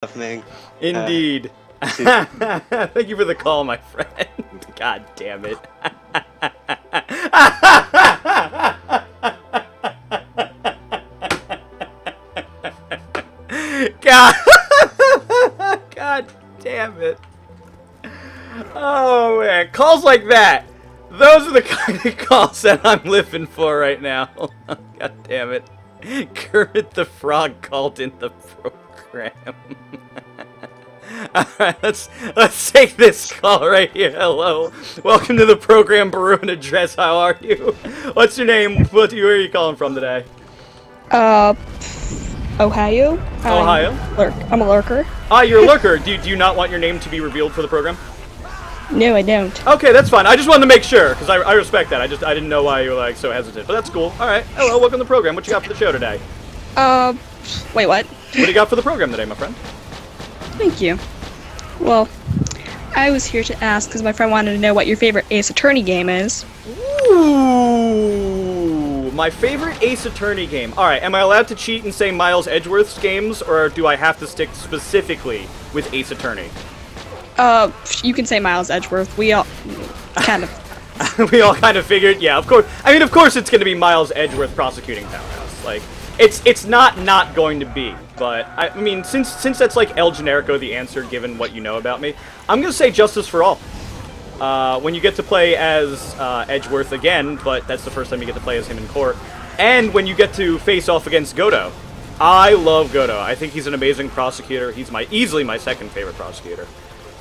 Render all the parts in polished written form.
happening. Indeed. Thank you for the call, my friend. God damn it. God. God damn it. Oh man, calls like that. Those are the kind of calls that I'm living for right now. God damn it. Kermit the Frog called in the program. Alright, let's take this call right here. Hello. Welcome to the program, Baroon Address. How are you? What's your name? Where are you calling from today? Ohio. Ohio? I'm a lurker. Ah, you're a lurker. Do you not want your name to be revealed for the program? No, I don't. Okay, that's fine. I just wanted to make sure, because I respect that. I didn't know why you were, like, so hesitant. But that's cool. Alright. Hello, welcome to the program. What you got for the show today? Wait, what? What do you got for the program today, my friend? Thank you. Well, I was here to ask because my friend wanted to know what your favorite Ace Attorney game is. Ooh, my favorite Ace Attorney game. Alright, am I allowed to cheat and say Miles Edgeworth's games, or do I have to stick specifically with Ace Attorney? You can say Miles Edgeworth. We all kind of... We all kind of figured, yeah, of course. I mean, of course it's going to be Miles Edgeworth prosecuting Powerhouse. Like, it's not going to be. But, I mean, since that's like El Generico the answer, given what you know about me, I'm going to say Justice for All. When you get to play as Edgeworth again, but that's the first time you get to play as him in court, and when you get to face off against Godo. I love Godo. I think he's an amazing prosecutor. He's easily my second favorite prosecutor.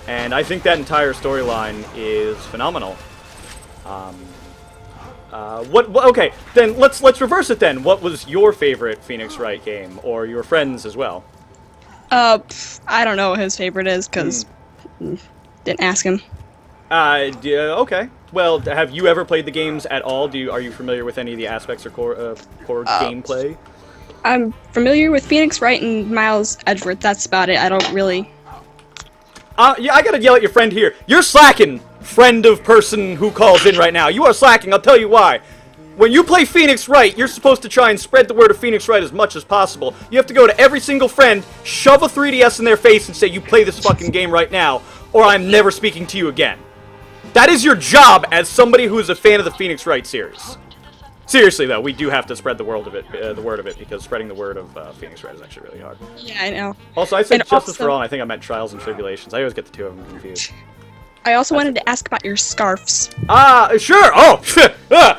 And I think that entire storyline is phenomenal. Okay, then let's reverse it then. What was your favorite Phoenix Wright game, or your friends as well? I don't know what his favorite is, because didn't ask him. Okay. Well, have you ever played the games at all? Are you familiar with any of the aspects or core gameplay? I'm familiar with Phoenix Wright and Miles Edgeworth. That's about it. I don't really... Yeah, I gotta yell at your friend here. You're slacking, friend of person who calls in right now. You are slacking, I'll tell you why. When you play Phoenix Wright, you're supposed to try and spread the word of Phoenix Wright as much as possible. You have to go to every single friend, shove a 3DS in their face and say, you play this fucking game right now, or I'm never speaking to you again. That is your job as somebody who is a fan of the Phoenix Wright series. Seriously, though, we do have to spread the word of it, because spreading the word of Phoenix Wright is actually really hard. Yeah, I know. Also, I said Justice for All, and I think I meant Trials and Tribulations. I always get the two of them confused. I also wanted to ask about your scarves. Sure! Oh,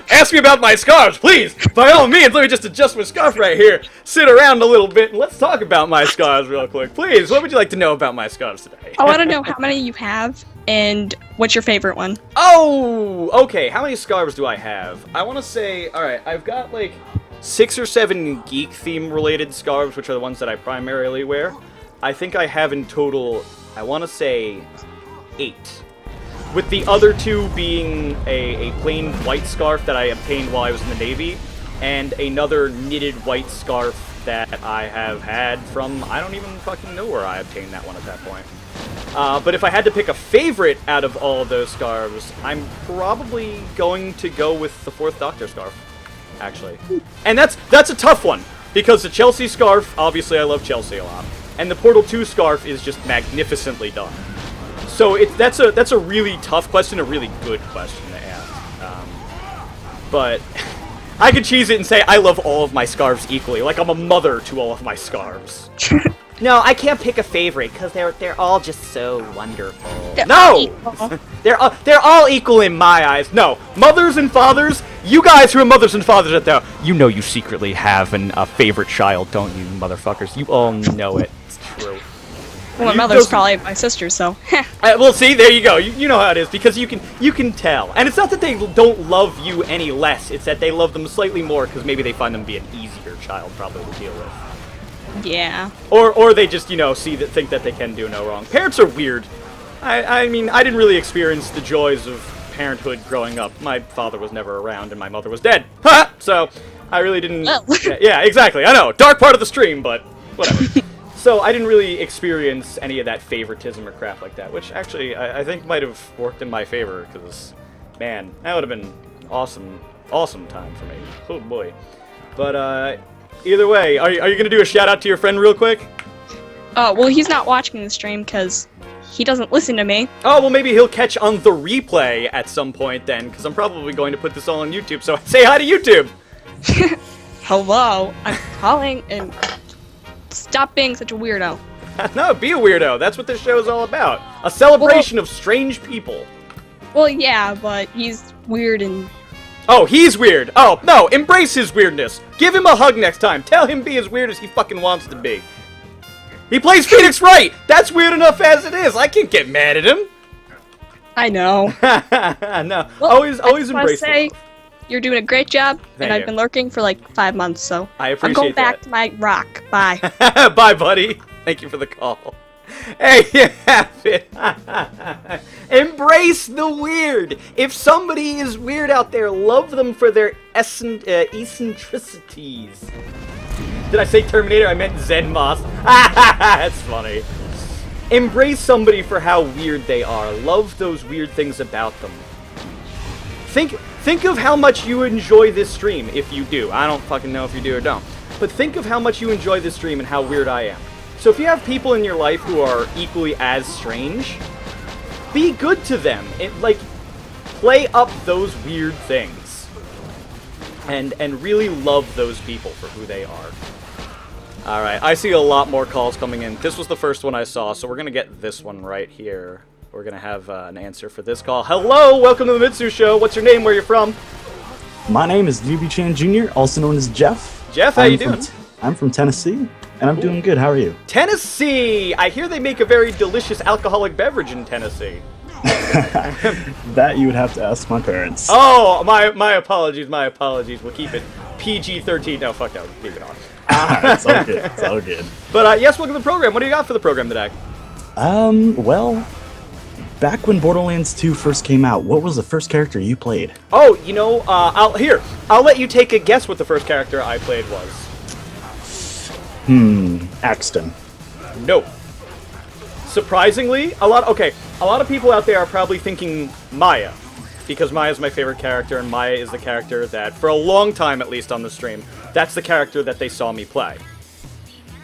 ask me about my scarves, please! By all means, let me just adjust my scarf right here, sit around a little bit, and let's talk about my scarves real quick. Please, what would you like to know about my scarves today? I want to know how many you have, and what's your favorite one? Oh! Okay, how many scarves do I have? I want to say, alright, I've got like 6 or 7 geek theme related scarves, which are the ones that I primarily wear. I think I have in total, I want to say 8. With the other 2 being a plain white scarf that I obtained while I was in the Navy, and another knitted white scarf that I have had from, I don't even fucking know where I obtained that one at that point. But if I had to pick a favorite out of all of those scarves, I'm probably going to go with the 4th Doctor scarf, actually. And that's a tough one, because the Chelsea scarf, obviously I love Chelsea a lot, and the Portal 2 scarf is just magnificently done. So that's a really tough question, a really good question to ask. But I could cheese it and say I love all of my scarves equally, like I'm a mother to all of my scarves. No, I can't pick a favorite because they're all just so wonderful. They're all equal in my eyes. No, mothers and fathers, you guys who are mothers and fathers out there, you know you secretly have a favorite child, don't you, motherfuckers? You all know it. It's true. Well, my mother's probably my sister, so. Well, see, there you go. You know how it is, because you can tell. And it's not that they don't love you any less. It's that they love them slightly more, because maybe they find them to be an easier child, probably, to deal with. Yeah. Or they just, think that they can do no wrong. Parents are weird. I mean, I didn't really experience the joys of parenthood growing up. My father was never around, and my mother was dead. Ha! So, I really didn't... Well. Yeah, exactly. I know. Dark part of the stream, but whatever. So I didn't really experience any of that favoritism or crap like that, which actually I think might have worked in my favor, because, man, that would have been awesome time for me. Oh boy. But either way, are you going to do a shout out to your friend real quick? Oh, well, he's not watching the stream because he doesn't listen to me. Oh, well, maybe he'll catch on the replay at some point then, because I'm probably going to put this all on YouTube, so say hi to YouTube! Hello, I'm calling, and stop being such a weirdo. No, be a weirdo. That's what this show is all about. A celebration of strange people. Well, yeah, but he's weird and... Oh, he's weird. Oh, no, embrace his weirdness. Give him a hug next time. Tell him be as weird as he fucking wants to be. He plays Phoenix Wright. That's weird enough as it is. I can't get mad at him. I know. No, Well, always embrace say, you're doing a great job, Thank and I've you. been lurking for like 5 months, so I appreciate I'm going back that. to my rock. Bye. Bye, buddy. Thank you for the call. Hey, you have it. Embrace the weird. If somebody is weird out there, love them for their eccentricities. Did I say Terminator? I meant Zen Moss. That's funny. Embrace somebody for how weird they are. Love those weird things about them. Think of how much you enjoy this stream, if you do. I don't fucking know if you do or don't. But think of how much you enjoy this stream and how weird I am. So if you have people in your life who are equally as strange, be good to them. Play up those weird things. And really love those people for who they are. Alright, I see a lot more calls coming in. This was the first one I saw, so we're gonna get this one right here. We're gonna have an answer for this call. Hello, welcome to the Mitsu Show. What's your name? Where you from? My name is DB Chan Jr., also known as Jeff. Jeff, how you doing? I'm from Tennessee, and I'm doing good. How are you? Tennessee! I hear they make a very delicious alcoholic beverage in Tennessee. That you would have to ask my parents. Oh, my apologies, my apologies. We'll keep it PG-13. No, fuck no, leave it on. It's all good. It's all good. But yes, welcome to the program. What do you got for the program today? Well, back when Borderlands 2 first came out, what was the first character you played? Oh, you know, I'll let you take a guess what the first character I played was. Axton. No. Surprisingly, a lot of people out there are probably thinking Maya, because Maya's my favorite character, and Maya is the character that, for a long time at least on the stream, that's the character that they saw me play.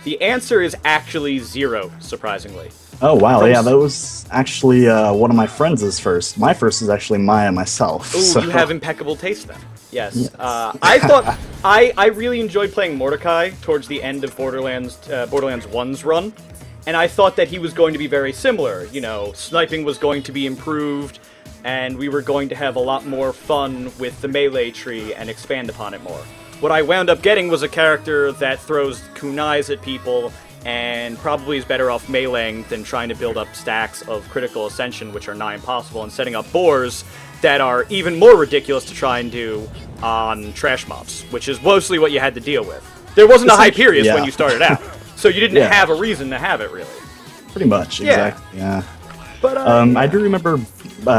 The answer is actually Zero, surprisingly. Oh, wow, yeah, that was actually one of my friends' first. My first is actually Maya myself. Ooh, so. You have impeccable taste then. Yes. Yes. I thought I really enjoyed playing Mordecai towards the end of Borderlands 1's run, and I thought that he was going to be very similar. You know, sniping was going to be improved, and we were going to have a lot more fun with the melee tree and expand upon it more. What I wound up getting was a character that throws kunais at people and probably is better off meleeing than trying to build up stacks of critical ascension, which are nigh impossible, and setting up boars that are even more ridiculous to try and do on trash mobs, which is mostly what you had to deal with. There wasn't a Hyperius when you started out, so you didn't have a reason to have it, really. Pretty much, exactly, yeah. But, I do remember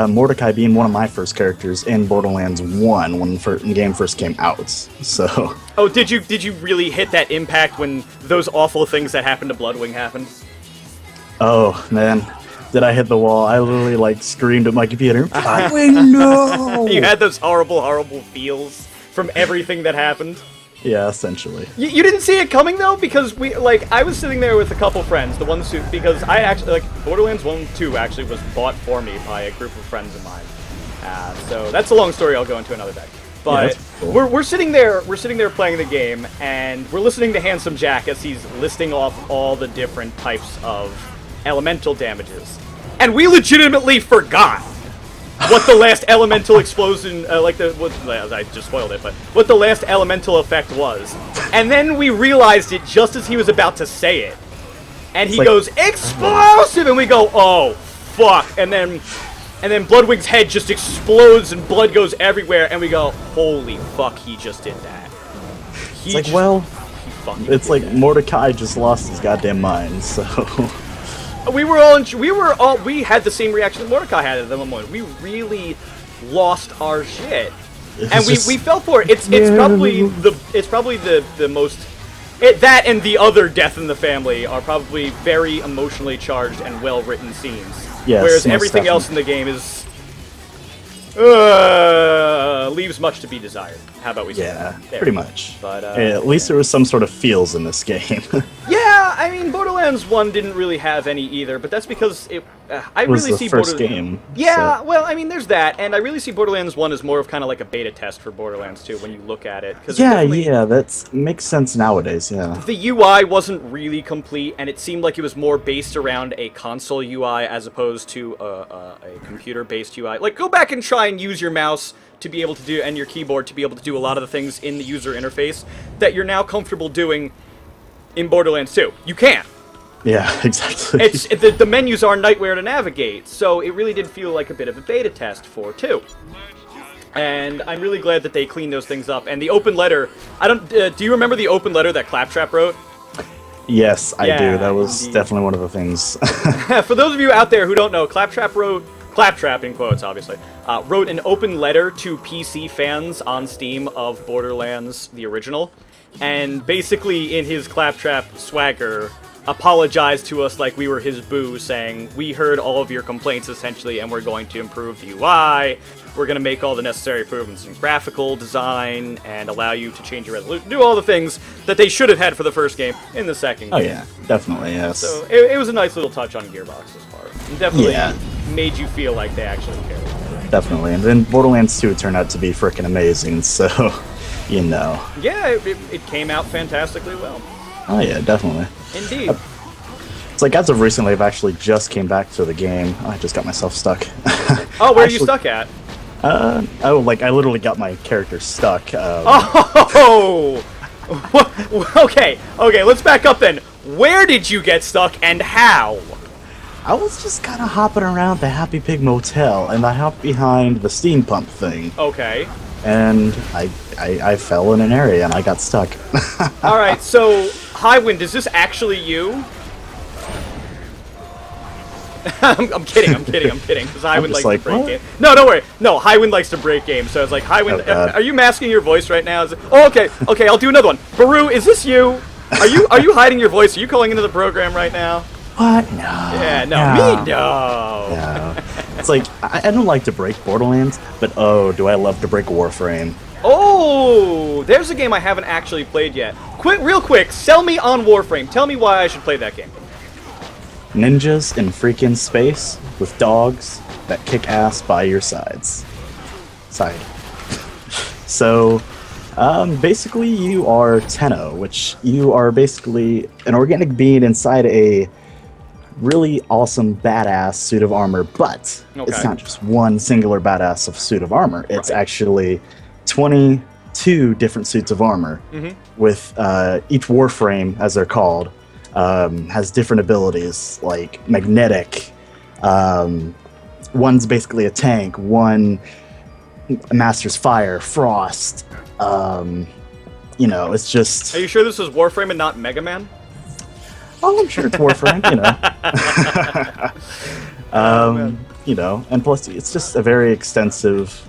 Mordecai being one of my first characters in Borderlands 1 when the game first came out, so... Oh, did you really hit that impact when those awful things that happened to Bloodwing happened? Oh, man. Did I hit the wall? I literally, like, screamed at my computer, Bloodwing, no! You had those horrible, horrible feels from everything that happened? Yeah, essentially. You didn't see it coming, though? Because I was sitting there with a couple friends, because I actually, Borderlands 1 2 actually was bought for me by a group of friends of mine. So that's a long story I'll go into another day. But yeah, cool. we're sitting there playing the game, and we're listening to Handsome Jack as he's listing off all the different types of elemental damages. And we legitimately forgot what the last elemental explosion, I just spoiled it, but what the last elemental effect was. And then we realized it just as he was about to say it. And he goes, explosive! And we go, oh, fuck. And then Bloodwing's head just explodes and blood goes everywhere, and we go, holy fuck, he just did that. It's like Mordecai just lost his goddamn mind, so... We had the same reaction that Mordecai had at the moment. We really lost our shit, and we fell for it. It's probably the most. That and the other death in the family are probably very emotionally charged and well written scenes. Yes, whereas everything else in the game is leaves much to be desired. How about we say that? Yeah, pretty much. But at least there was some sort of feels in this game. Yeah, I mean, Borderlands 1 didn't really have any either, but that's because I It was really the see first game. Yeah, so- well, I mean, there's that, and I really see Borderlands 1 as more of kind of like a beta test for Borderlands 2 when you look at it. 'Cause Yeah, yeah, that makes sense nowadays, yeah. the UI wasn't really complete, and it seemed like it was more based around a console UI as opposed to a computer-based UI. Like, go back and try and use your mouse to be able to do, and your keyboard to be able to do a lot of the things in the user interface that you're now comfortable doing in Borderlands 2. You can't. Yeah, exactly. It's the menus are nightmare to navigate, so it really did feel like a bit of a beta test for 2. And I'm really glad that they cleaned those things up. And the open letter, I don't. Do you remember the open letter that Claptrap wrote? Yes, I Yeah, do. That was indeed. definitely one of the things. For those of you out there who don't know, Claptrap in quotes, obviously, wrote an open letter to PC fans on Steam of Borderlands, the original, and basically in his Claptrap swagger, apologized to us like we were his boo, saying, we heard all of your complaints, essentially, and we're going to improve the UI, we're going to make all the necessary improvements in graphical design, and allow you to change your resolution, do all the things that they should have had for the first game in the second Oh game. yeah, definitely, yes. So it was a nice little touch on Gearbox's part. It definitely Yeah. made you feel like they actually cared. Definitely. And then Borderlands 2 turned out to be freaking amazing, so, you know. Yeah, it came out fantastically well. Oh yeah, definitely. Indeed. It's like, as of recently, I've actually just came back to the game. Oh, I just got myself stuck. Oh, where are you stuck at? I literally got my character stuck. Oh! Okay, let's back up then. Where did you get stuck and how? I was just kind of hopping around the Happy Pig Motel, and I hopped behind the steam pump thing. Okay. And I fell in an area, and I got stuck. Alright, so, Highwind, is this actually you? I'm kidding, because Highwind likes like, to break what? game. No, don't worry. No, Highwind likes to break games, so it's like, Highwind, Oh, God. are you masking your voice right now? Oh, okay, I'll do another one. Baru, is this you? Are you hiding your voice? Are you calling into the program right now? What? No. Yeah, no, me, no. No. It's like, I don't like to break Borderlands, but oh, do I love to break Warframe. Oh, there's a game I haven't actually played yet. Real quick, sell me on Warframe. Tell me why I should play that game. Ninjas in freaking space with dogs that kick ass by your sides. So, basically you are Tenno, which you are basically an organic being inside a really awesome badass suit of armor, but it's not just one singular badass of suit of armor. It's actually 22 different suits of armor with each Warframe, as they're called, has different abilities, like magnetic. One's basically a tank. One masters fire, frost. You know, it's just. Are you sure this is Warframe and not Mega Man? Oh, I'm sure it's Warframe. You know. You know, and plus it's just a very extensive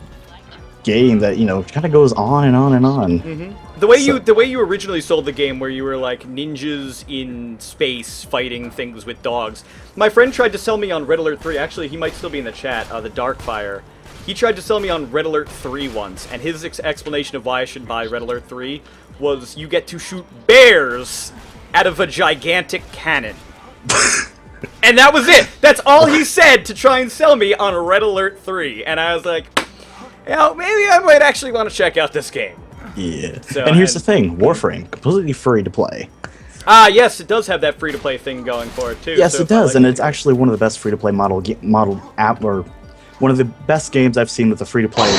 game that, you know, kind of goes on and on and on. The way you originally sold the game, where you were like ninjas in space fighting things with dogs. My friend tried to sell me on Red Alert 3. Actually, he might still be in the chat. The Darkfire. He tried to sell me on Red Alert 3 once, and his explanation of why I should buy Red Alert 3 was you get to shoot bears out of a gigantic cannon. And that was it. That's all he said to try and sell me on Red Alert 3. And I was like, you know, maybe I might actually want to check out this game. Yeah. So, and here's the thing, Warframe, completely free to play. Ah, yes, it does have that free-to-play thing going for it, too. Yes, so it does, and it's actually one of the best free-to-play model app, or one of the best games I've seen with a free-to-play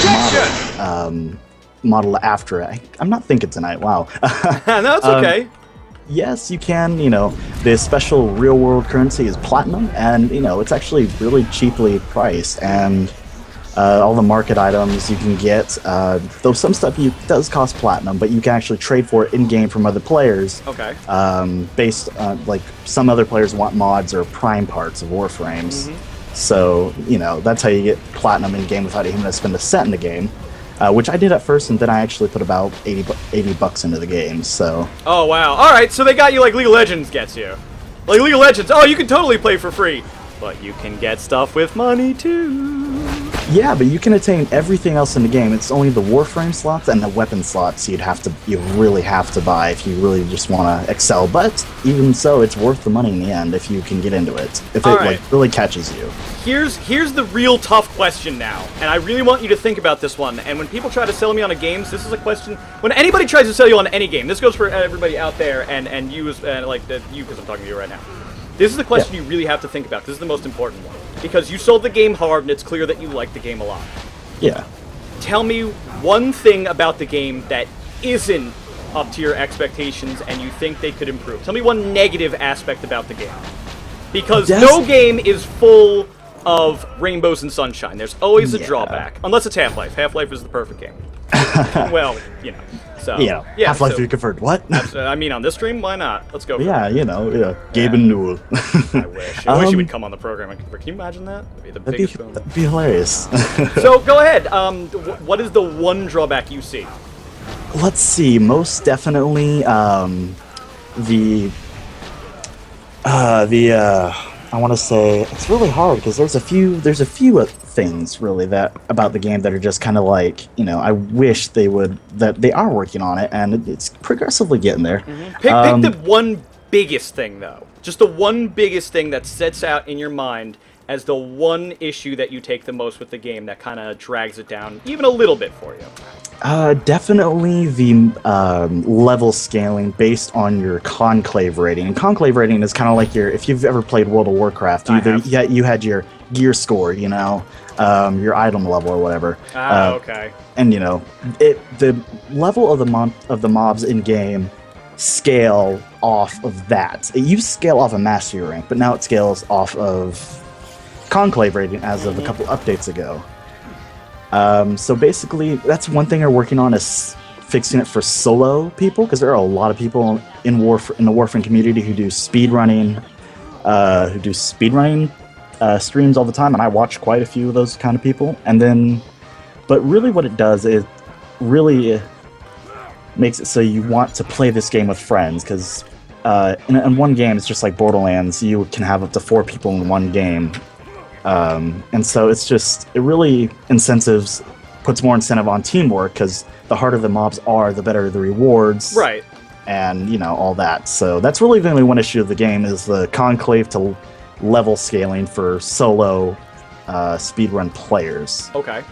model after it. I'm not thinking tonight, wow. No, it's okay. Yes, you can, you know, the special real-world currency is platinum, and, you know, it's actually really cheaply priced, and all the market items you can get, though some stuff does cost platinum, but you can actually trade for it in-game from other players. Okay. Based on, like, some other players want mods or prime parts of Warframes. So, you know, that's how you get platinum in-game without even having to spend a cent in the game. Which I did at first, and then I actually put about 80 bucks into the game, so. Oh, wow. Alright, so they got you like League of Legends gets you. Like League of Legends, oh, you can totally play for free. But you can get stuff with money, too. Yeah, but you can attain everything else in the game. It's only the Warframe slots and the weapon slots you really have to buy if you really just want to excel. But even so, it's worth the money in the end if you can get into it. If it like really catches you. Here's the real tough question now, and I really want you to think about this one. And when people try to sell me on a game, this is a question. When anybody tries to sell you on any game, this goes for everybody out there, and you as you, because I'm talking to you right now. This is the question you really have to think about. This is the most important one. Because you sold the game hard, and it's clear that you like the game a lot. Yeah. Tell me one thing about the game that isn't up to your expectations and you think they could improve. Tell me one negative aspect about the game. Because no game is full of rainbows and sunshine. There's always a drawback. Unless it's Half-Life. Half-Life is the perfect game. Well, you know. So, yeah, Half-Life 3 converted. What? I mean, on this stream, why not? Let's go for it. You know, Gabe and Newell. I wish. I wish he would come on the program and convert. Can you imagine that? That'd be the biggest boom. That'd be hilarious. So, go ahead. What is the one drawback you see? Let's see. Most definitely, I want to say it's really hard because there's a few things really about the game that are just kind of like, you know, I wish they are working on it, and it's progressively getting there. Pick the one biggest thing though, just the one biggest thing that sets out in your mind as the one issue that you take the most with the game that kind of drags it down even a little bit for you. Definitely the level scaling based on your conclave rating. And conclave rating is kind of like if you've ever played World of Warcraft, you had your gear score, you know, your item level or whatever. Okay. And you know, the level of the mobs in game scale off of that. It used to scale off of mastery rank, but now it scales off of conclave rating as of a couple updates ago. So basically, that's one thing they're working on, is fixing it for solo people, because there are a lot of people in the Warframe community who do speedrunning, streams all the time, and I watch quite a few of those kind of people. But really, what it does is really makes it so you want to play this game with friends, because in one game, it's just like Borderlands. You can have up to 4 people in one game. And so it really puts more incentive on teamwork, because the harder the mobs are, the better the rewards. Right. And, you know, all that. So that's really the only one issue of the game, is the conclave to level scaling for solo speedrun players. Okay.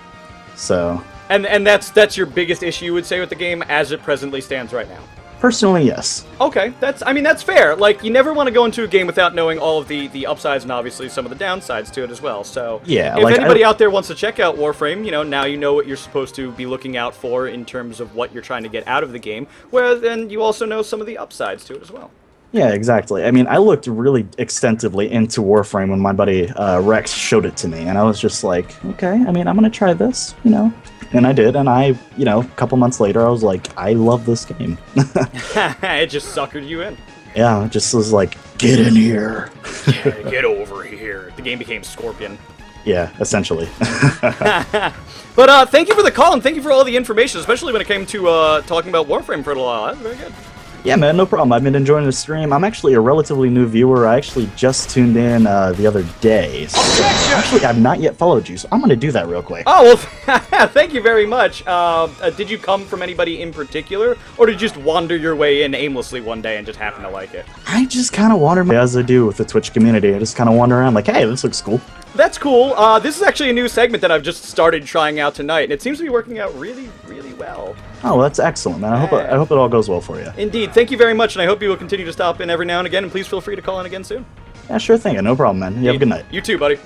So. And that's your biggest issue, you would say, with the game as it presently stands right now? Personally, yes. Okay, that's fair. Like, you never want to go into a game without knowing all of the upsides and obviously some of the downsides to it as well. So, yeah, if anybody out there wants to check out Warframe, you know, now you know what you're supposed to be looking out for in terms of what you're trying to get out of the game, whereas then you also know some of the upsides to it as well. Yeah, exactly. I mean, I looked really extensively into Warframe when my buddy Rex showed it to me, and I was just like, okay, I mean, I'm going to try this, you know. And I did, and a couple months later, I was like, I love this game. It just suckered you in. Yeah, it just was like, get in here. Yeah, get over here. The game became Scorpion. Yeah, essentially. But thank you for the call, and thank you for all the information, especially when it came to talking about Warframe for a little while. That was very good. Yeah, man, no problem. I've been enjoying the stream. I'm actually a relatively new viewer. I actually just tuned in the other day. So actually, I've not yet followed you, so I'm going to do that real quick. Oh, well, thank you very much. Did you come from anybody in particular, or did you just wander your way in aimlessly one day and just happen to like it? I just kind of wander, as I do with the Twitch community. I just kind of wander around like, hey, this looks cool. That's cool. This is actually a new segment that I've just started trying out tonight, and it seems to be working out really, really well. Oh, that's excellent, man. I hope it all goes well for you. Indeed. Thank you very much, and I hope you will continue to stop in every now and again, and please feel free to call in again soon. Yeah, sure thing. No problem, man. You have a good night. You too, buddy.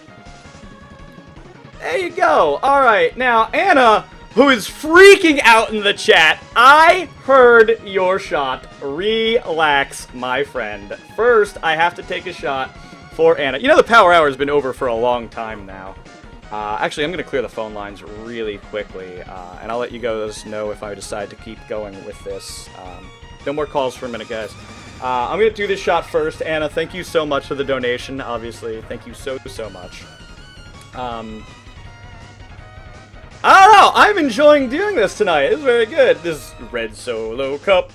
There you go. All right. Now, Anna, who is freaking out in the chat, I heard your shot. Relax, my friend. First, I have to take a shot for Anna. You know, the power hour has been over for a long time now. Actually, I'm going to clear the phone lines really quickly, and I'll let you guys know if I decide to keep going with this. No more calls for a minute, guys. I'm going to do this shot first. Anna, thank you so much for the donation, obviously. Thank you so, so much. I don't know. I'm enjoying doing this tonight. It's very good. This red solo cup.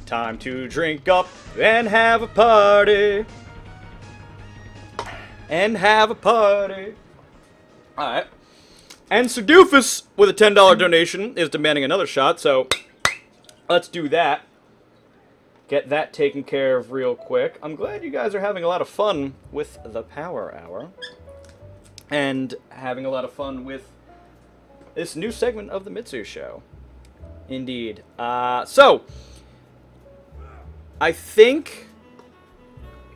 Time to drink up and have a party. And have a party. Alright. And Sir Doofus, with a $10 donation, is demanding another shot, so let's do that. Get that taken care of real quick. I'm glad you guys are having a lot of fun with the Power Hour. And having a lot of fun with this new segment of the Mitsu Show. Indeed. So, I think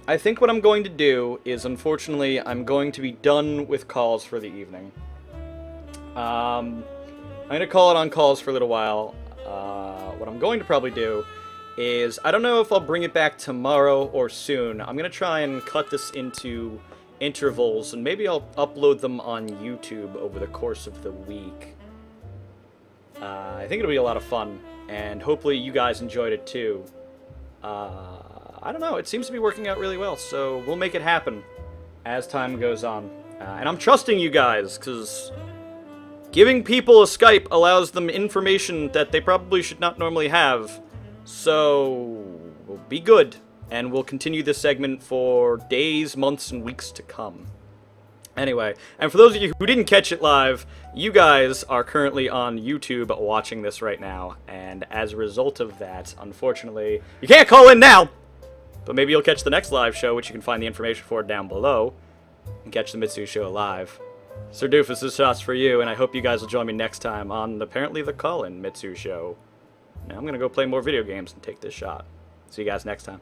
what I'm going to do is, unfortunately, I'm going to be done with calls for the evening. I'm going to call it on calls for a little while. What I'm going to probably do is, I don't know if I'll bring it back tomorrow or soon. I'm going to try and cut this into intervals, and maybe I'll upload them on YouTube over the course of the week. I think it'll be a lot of fun, and hopefully you guys enjoyed it too. I don't know, it seems to be working out really well, so we'll make it happen as time goes on. And I'm trusting you guys, because giving people a Skype allows them information that they probably should not normally have. So, we'll be good, and we'll continue this segment for days, months, and weeks to come. Anyway, and for those of you who didn't catch it live, you guys are currently on YouTube watching this right now, and as a result of that, unfortunately, you can't call in now! But maybe you'll catch the next live show, which you can find the information for down below, and catch the Mitsu Show live. Sir Doofus, this shot's for you, and I hope you guys will join me next time on apparently the call-in Mitsu Show. Now I'm gonna go play more video games and take this shot. See you guys next time.